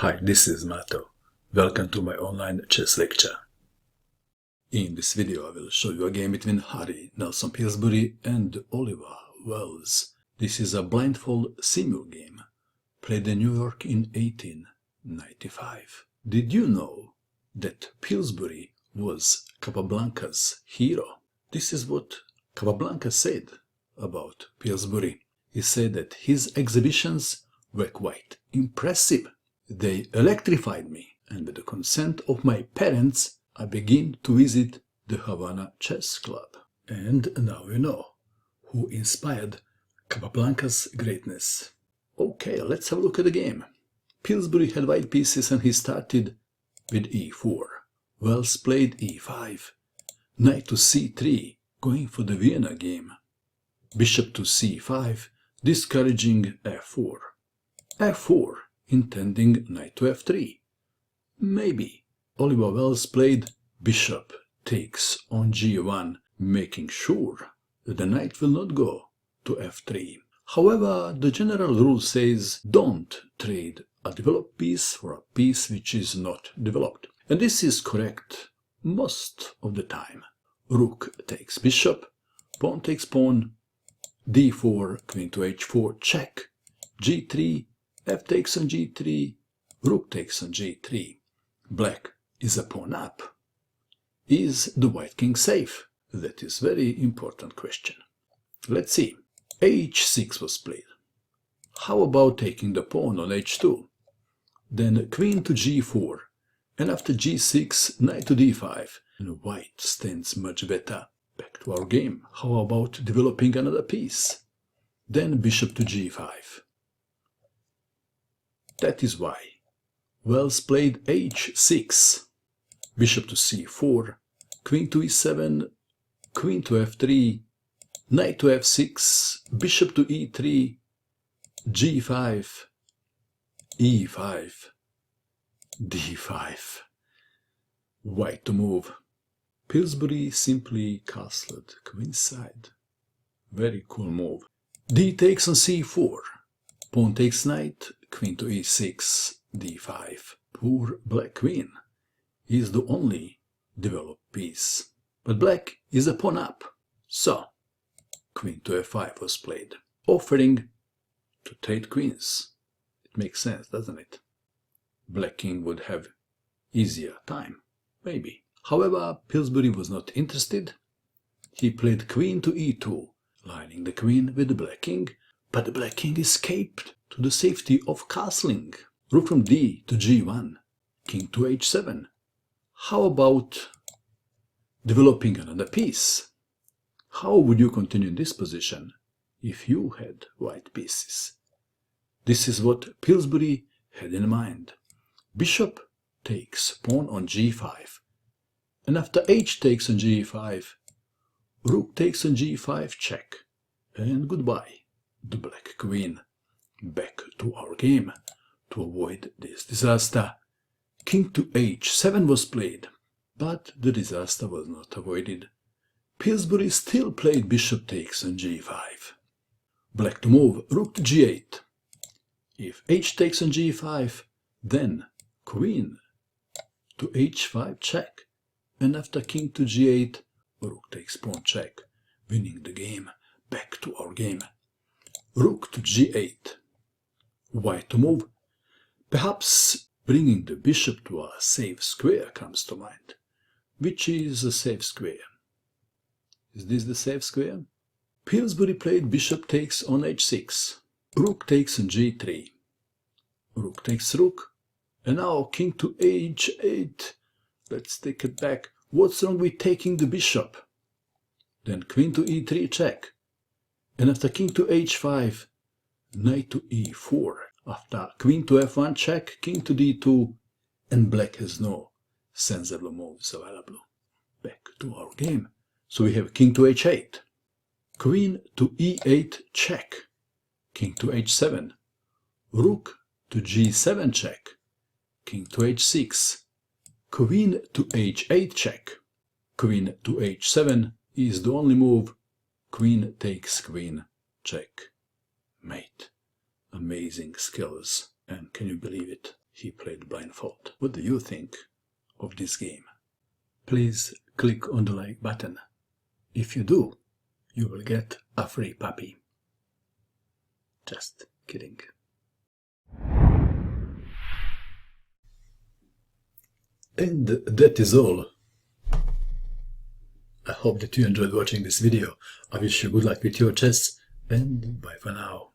Hi, this is Mato. Welcome to my online chess lecture. In this video I will show you a game between Harry Nelson Pillsbury and Oliver Wells. This is a blindfold simul game, played in New York in 1895. Did you know that Pillsbury was Capablanca's hero? This is what Capablanca said about Pillsbury. He said that his exhibitions were quite impressive. They electrified me, and with the consent of my parents, I began to visit the Havana Chess Club. And now you know who inspired Capablanca's greatness. Okay, let's have a look at the game. Pillsbury had white pieces and he started with e4. Wells played e5. Knight to c3, going for the Vienna game. Bishop to c5, discouraging f4. f4, intending knight to f3. Maybe. Oliver Wells played bishop takes on g1, making sure that the knight will not go to f3. However, the general rule says don't trade a developed piece for a piece which is not developed. And this is correct most of the time. Rook takes bishop, pawn takes pawn, d4, queen to h4, check, g3, f takes on g3, rook takes on g3. Black is a pawn up. Is the white king safe? That is very important question. Let's see. h6 was played. How about taking the pawn on h2? Then queen to g4, and after g6, knight to d5, and white stands much better. Back to our game. How about developing another piece? Then bishop to g5. That is why Wells played h6, bishop to c4, queen to e7, queen to f3, knight to f6, bishop to e3, g5, e5, d5. White to move. Pillsbury simply castled queenside. Very cool move. D takes on c4, pawn takes knight, queen to e6, d5. Poor black queen is the only developed piece. But black is a pawn up. So, queen to f5 was played, offering to trade queens. It makes sense, doesn't it? Black king would have easier time, maybe. However, Pillsbury was not interested. He played queen to e2, lining the queen with the black king, but the black king escaped to the safety of castling. Rook from d to g1, king to h7. How about developing another piece? How would you continue in this position if you had white pieces? This is what Pillsbury had in mind. Bishop takes pawn on g5, and after h takes on g5, rook takes on g5, check, and goodbye, the black queen. Back to our game. To avoid this disaster, king to h7 was played, but the disaster was not avoided. Pillsbury still played bishop takes on g5. Black to move, rook to g8. If h takes on g5, then queen to h5, check, and after king to g8, rook takes pawn, check, winning the game. Back to our game. Rook to g8. White to move. Perhaps bringing the bishop to a safe square comes to mind. Which is a safe square? Is this the safe square? Pillsbury played bishop takes on h6. Rook takes on g3. Rook takes rook. And now king to h8. Let's take it back. What's wrong with taking the bishop? Then queen to e3, check. And after king to h5, knight to e4. After queen to f1, check, king to d2, and black has no sensible moves available. Back to our game. So we have king to h8, queen to e8, check, king to h7, rook to g7, check, king to h6, queen to h8, check, queen to h7 is the only move, queen takes queen, check, mate. Amazing skills, and can you believe it? he played Blindfold. What do you think of this game? Please click on the like button. If you do, you will get a free puppy. Just kidding. And that is all. I hope that you enjoyed watching this video. I wish you good luck with your chess, and bye for now.